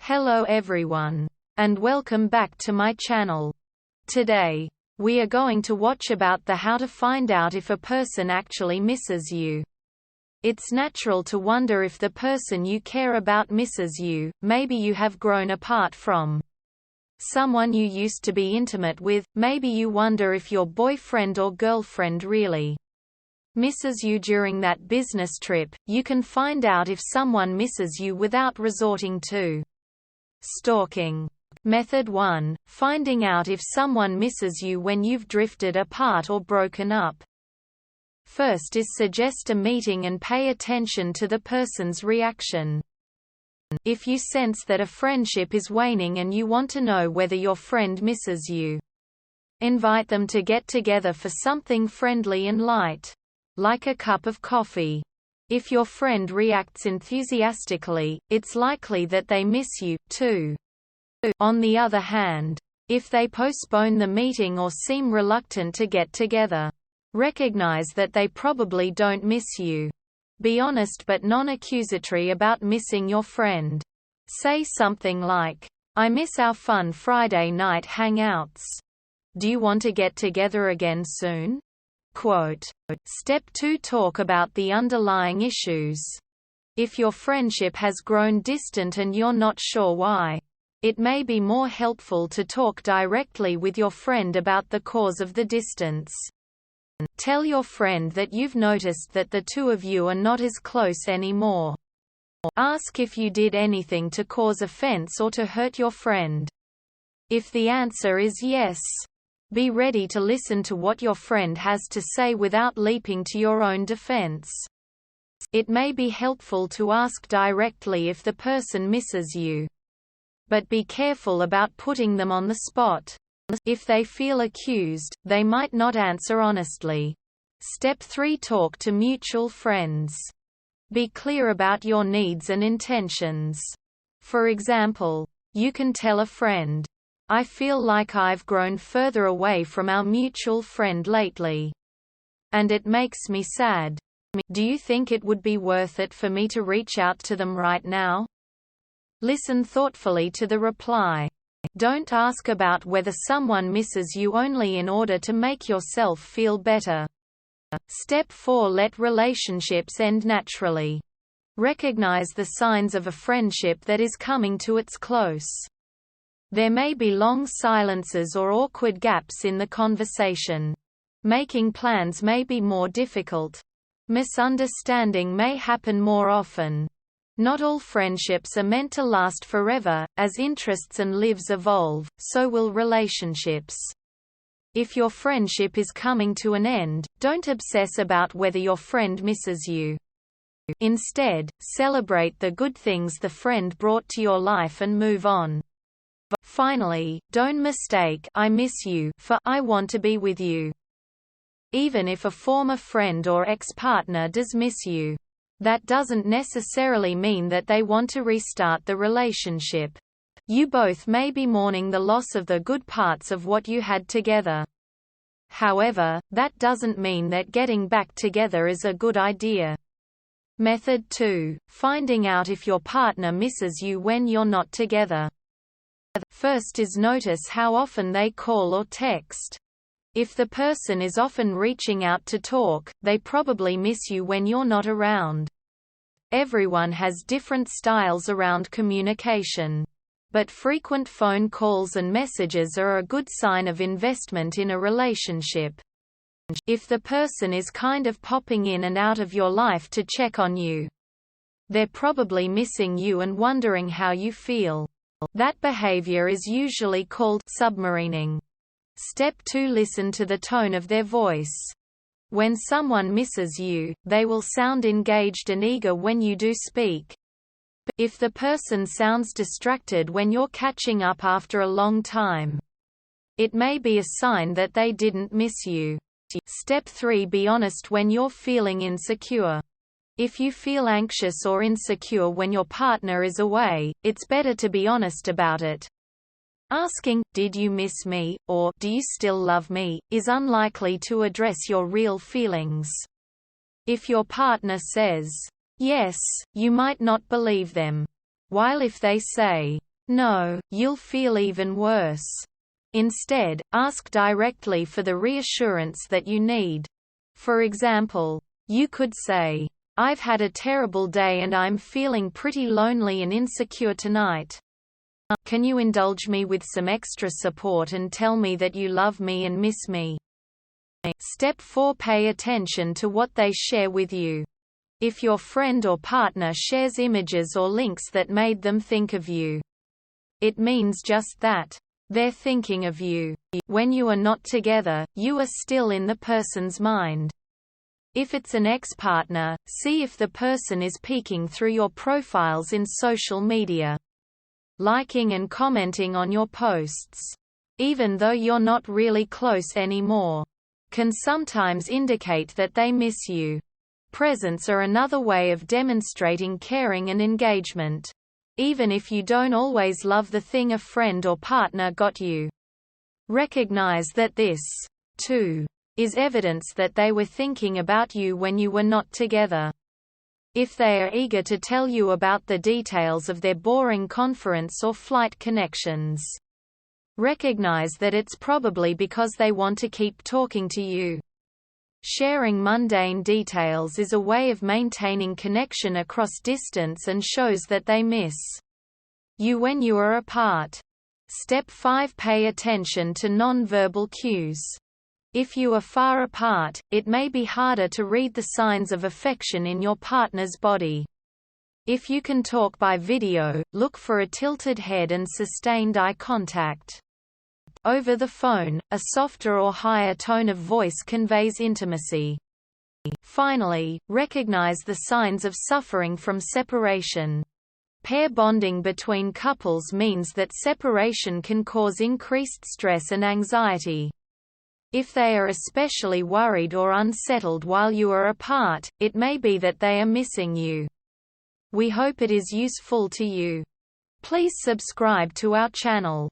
Hello everyone, and welcome back to my channel. Today, we are going to watch about how to find out if a person actually misses you. It's natural to wonder if the person you care about misses you. Maybe you have grown apart from someone you used to be intimate with. Maybe you wonder if your boyfriend or girlfriend really misses you during that business trip. You can find out if someone misses you without resorting to stalking. Method 1. Finding out if someone misses you when you've drifted apart or broken up. First is suggest a meeting and pay attention to the person's reaction. If you sense that a friendship is waning and you want to know whether your friend misses you, invite them to get together for something friendly and light, like a cup of coffee. If your friend reacts enthusiastically, it's likely that they miss you, too. On the other hand, if they postpone the meeting or seem reluctant to get together, recognize that they probably don't miss you. Be honest but non-accusatory about missing your friend. Say something like, "I miss our fun Friday night hangouts. Do you want to get together again soon?" Quote. Step 2. Talk about the underlying issues. If your friendship has grown distant and you're not sure why, it may be more helpful to talk directly with your friend about the cause of the distance. Tell your friend that you've noticed that the two of you are not as close anymore. Ask if you did anything to cause offense or to hurt your friend. If the answer is yes, be ready to listen to what your friend has to say without leaping to your own defense. It may be helpful to ask directly if the person misses you, but be careful about putting them on the spot. If they feel accused, they might not answer honestly. Step 3. Talk to mutual friends. Be clear about your needs and intentions. For example, you can tell a friend, "I feel like I've grown further away from our mutual friend lately, and it makes me sad. Do you think it would be worth it for me to reach out to them right now?" Listen thoughtfully to the reply. Don't ask about whether someone misses you only in order to make yourself feel better. Step 4. Let relationships end naturally. Recognize the signs of a friendship that is coming to its close. There may be long silences or awkward gaps in the conversation. Making plans may be more difficult. Misunderstanding may happen more often. Not all friendships are meant to last forever. As interests and lives evolve, so will relationships. If your friendship is coming to an end, don't obsess about whether your friend misses you. Instead, celebrate the good things the friend brought to your life and move on. Finally, don't mistake "I miss you" for "I want to be with you." Even if a former friend or ex-partner does miss you, that doesn't necessarily mean that they want to restart the relationship. You both may be mourning the loss of the good parts of what you had together. However, that doesn't mean that getting back together is a good idea. Method 2. Finding out if your partner misses you when you're not together. First is notice how often they call or text. If the person is often reaching out to talk, they probably miss you when you're not around. Everyone has different styles around communication, but frequent phone calls and messages are a good sign of investment in a relationship. If the person is kind of popping in and out of your life to check on you, they're probably missing you and wondering how you feel. That behavior is usually called submarining. Step 2. Listen to the tone of their voice. When someone misses you, they will sound engaged and eager when you do speak. If the person sounds distracted when you're catching up after a long time, it may be a sign that they didn't miss you. Step 3. Be honest when you're feeling insecure. If you feel anxious or insecure when your partner is away, it's better to be honest about it. Asking, "Did you miss me?" or "Do you still love me?" is unlikely to address your real feelings. If your partner says, "Yes," you might not believe them. While if they say, No, you'll feel even worse. Instead, ask directly for the reassurance that you need. For example, you could say, "I've had a terrible day and I'm feeling pretty lonely and insecure tonight. Can you indulge me with some extra support and tell me that you love me and miss me?" Step 4. Pay attention to what they share with you. If your friend or partner shares images or links that made them think of you, it means just that. They're thinking of you. When you are not together, you are still in the person's mind. If it's an ex-partner, see if the person is peeking through your profiles in social media, liking and commenting on your posts, even though you're not really close anymore, can sometimes indicate that they miss you. Presents are another way of demonstrating caring and engagement, even if you don't always love the thing a friend or partner got you. Recognize that this, too, is evidence that they were thinking about you when you were not together. If they are eager to tell you about the details of their boring conference or flight connections, recognize that it's probably because they want to keep talking to you. Sharing mundane details is a way of maintaining connection across distance and shows that they miss you when you are apart. Step 5. Pay attention to non-verbal cues. If you are far apart, it may be harder to read the signs of affection in your partner's body. If you can talk by video, look for a tilted head and sustained eye contact. Over the phone, a softer or higher tone of voice conveys intimacy. Finally, recognize the signs of suffering from separation. Pair bonding between couples means that separation can cause increased stress and anxiety. If they are especially worried or unsettled while you are apart, it may be that they are missing you. We hope it is useful to you. Please subscribe to our channel.